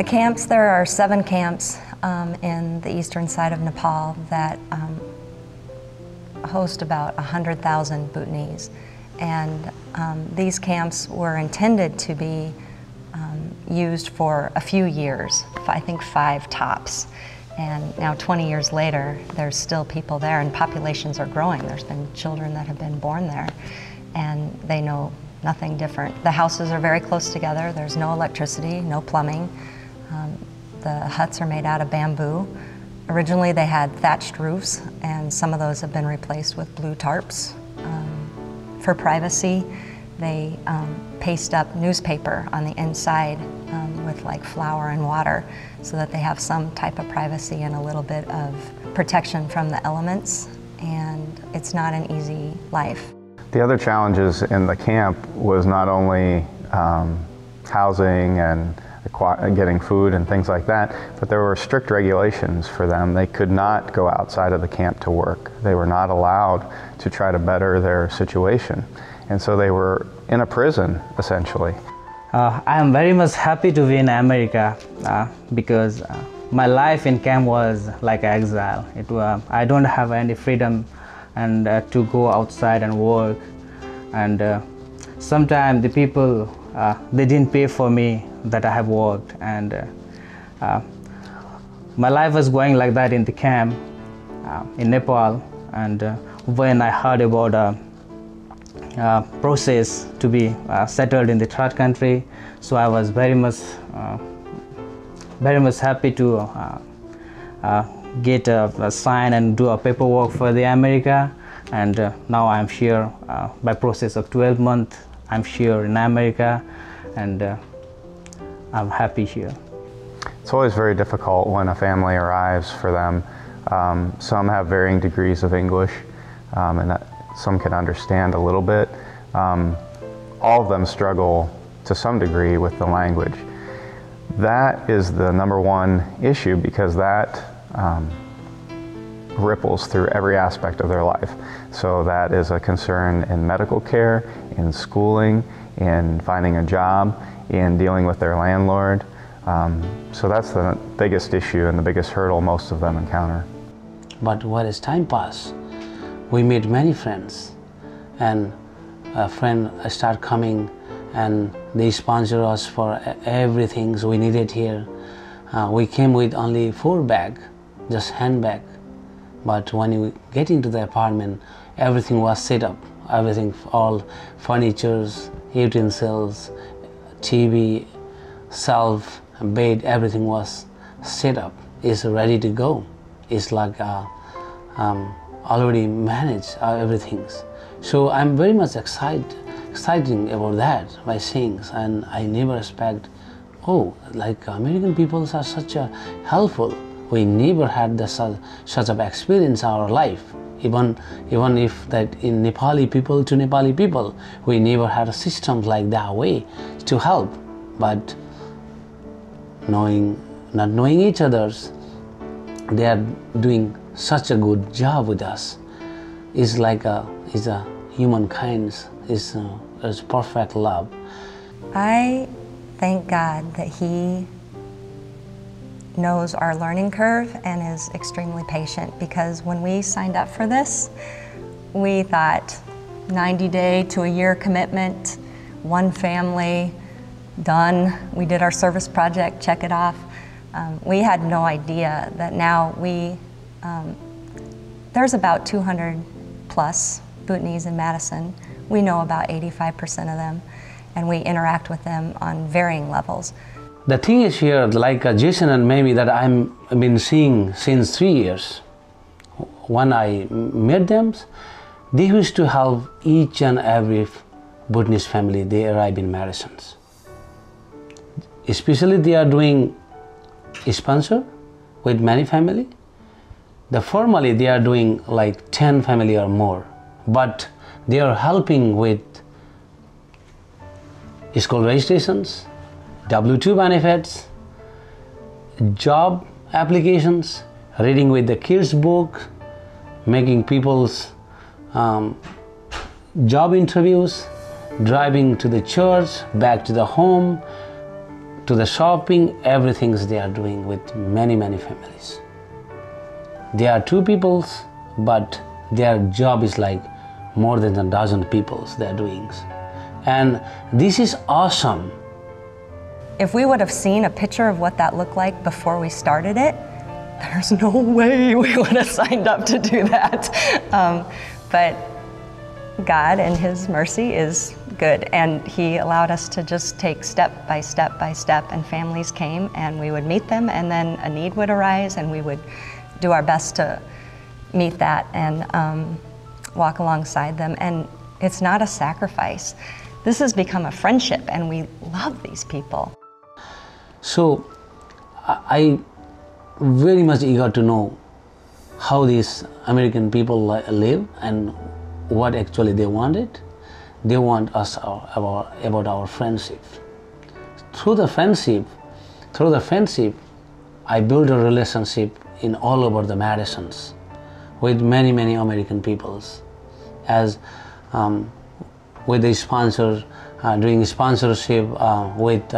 The camps, there are 7 camps in the eastern side of Nepal that host about 100,000 Bhutanese. And these camps were intended to be used for a few years, I think 5 tops. And now 20 years later, there's still people there and populations are growing. There's been children that have been born there and they know nothing different. The houses are very close together. There's no electricity, no plumbing. The huts are made out of bamboo. Originally they had thatched roofs and some of those have been replaced with blue tarps. For privacy, they paste up newspaper on the inside with like flour and water so that they have some type of privacy and a little bit of protection from the elements, and it's not an easy life. The other challenges in the camp was not only housing and getting food and things like that, but there were strict regulations for them. They could not go outside of the camp to work. They were not allowed to try to better their situation. And so they were in a prison, essentially. I am very much happy to be in America because my life in camp was like exile. I don't have any freedom and to go outside and work. And sometimes the people, they didn't pay for me that I have worked. And my life was going like that in the camp in Nepal. And when I heard about process to be settled in the third country, so I was very much happy to get a sign and do a paperwork for the America, and now I'm here by process of 12 months. I'm here in America, and I'm happy here. It's always very difficult when a family arrives for them. Some have varying degrees of English, and some can understand a little bit. All of them struggle to some degree with the language. That is the #1 issue because that ripples through every aspect of their life. So that is a concern in medical care, in schooling, in finding a job, in dealing with their landlord. So that's the biggest issue and the biggest hurdle most of them encounter. But as time passed, we made many friends, and a friend started coming and they sponsor us for everything we needed here. We came with only 4 bags, just handbag. But when you get into the apartment, everything was set up. Everything, all furnitures, utensils, TV, shelf, bed, everything was set up. It's ready to go. It's like already managed everything. So I'm very much excited about that by seeing, and I never expect, oh, like American people are such a helpful. We never had such of experience in our life. Even if that in Nepali people to Nepali people, we never had a system like that way to help. But not knowing each other's, they are doing such a good job with us. It's like a humankind is perfect love. I thank God that He knows our learning curve and is extremely patient, because when we signed up for this, we thought 90-day to a year commitment, 1 family, done. We did our service project, check it off. We had no idea that now there's about 200 plus Bhutanese in Madison. We know about 85% of them, and we interact with them on varying levels. The thing is here, like Jason and Mayme, that I've been seeing since 3 years. When I met them, they used to help each and every Bhutanese family they arrive in Madison. Especially they are doing sponsor with many family. Formally they are doing like 10 family or more, but they are helping with school registrations, W-2 benefits, job applications, reading with the kids book, making people's job interviews, driving to the church, back to the home, to the shopping, everything they are doing with many families. They are two peoples, but their job is like more than a dozen peoples they are doing. And this is awesome. If we would have seen a picture of what that looked like before we started it, there's no way we would have signed up to do that. But God in His mercy is good, and He allowed us to just take step by step by step, and families came and we would meet them, and then a need would arise and we would do our best to meet that and walk alongside them. And it's not a sacrifice. This has become a friendship, and we love these people. So I very much eager to know how these American people live and what actually they wanted. They want us about our friendship. Through the friendship, I built a relationship in all over the Madisons with many American peoples. As with the sponsor, doing sponsorship with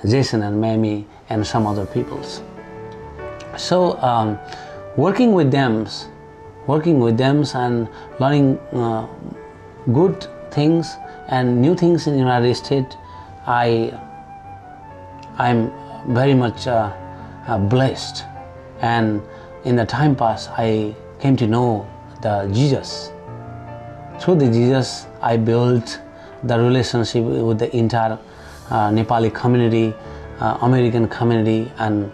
Jason and Mayme and some other peoples. So working with them and learning good things and new things in the United States, I'm very much blessed. And in the time past, I came to know the Jesus. Through the Jesus, I built the relationship with the entire Nepali community, American community, and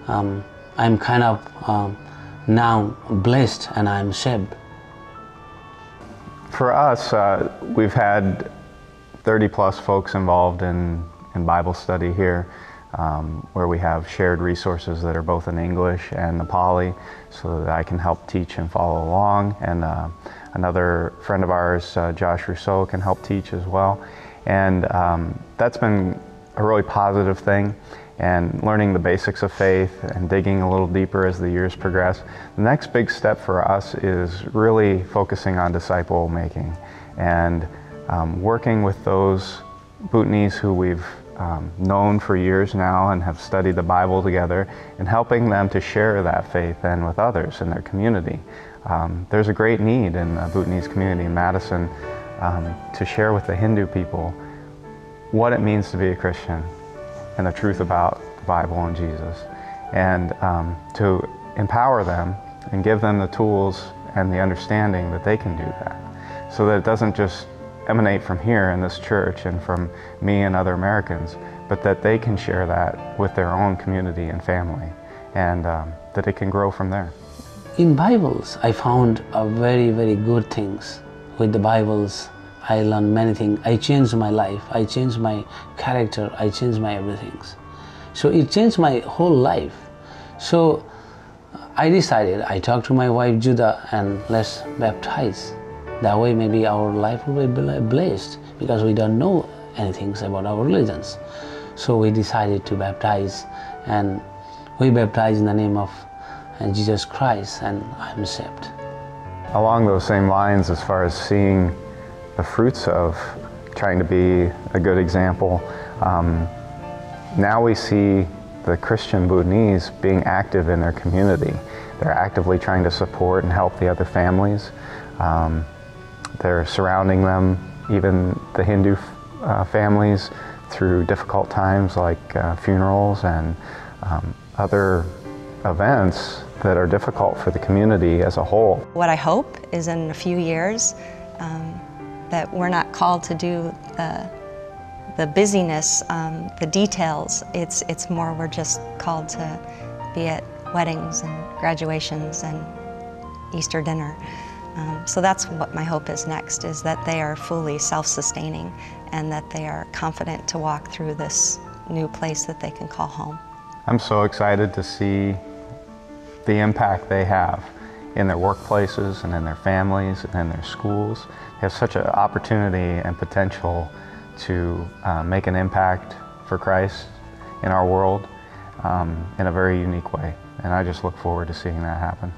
I'm kind of now blessed and I'm saved. For us, we've had 30 plus folks involved in Bible study here, where we have shared resources that are both in English and Nepali, so that I can help teach and follow along. And another friend of ours, Josh Rousseau, can help teach as well. And that's been a really positive thing, and learning the basics of faith and digging a little deeper as the years progress. The next big step for us is really focusing on disciple making and working with those Bhutanese who we've known for years now and have studied the Bible together, and helping them to share that faith then with others in their community. There's a great need in the Bhutanese community in Madison to share with the Hindu people what it means to be a Christian and the truth about the Bible and Jesus, and to empower them and give them the tools and the understanding that they can do that, so that it doesn't just emanate from here in this church and from me and other Americans, but that they can share that with their own community and family, and that it can grow from there. In Bibles, I found a very good things. With the Bibles, I learned many things. I changed my life, I changed my character, I changed my everything. So it changed my whole life. So I decided, I talked to my wife Judah, and let's baptize. That way maybe our life will be blessed, because we don't know anything about our religions. So we decided to baptize, and we baptized in the name of Jesus Christ, and I'm saved. Along those same lines, as far as seeing the fruits of trying to be a good example, now we see the Christian Bhutanese being active in their community. They're actively trying to support and help the other families. They're surrounding them, even the Hindu families, through difficult times like funerals and other events that are difficult for the community as a whole. What I hope is in a few years that we're not called to do the busyness, the details. It's more we're just called to be at weddings and graduations and Easter dinner. So that's what my hope is next, is that they are fully self-sustaining and that they are confident to walk through this new place that they can call home. I'm so excited to see the impact they have in their workplaces and in their families and in their schools. They have such an opportunity and potential to make an impact for Christ in our world in a very unique way. And I just look forward to seeing that happen.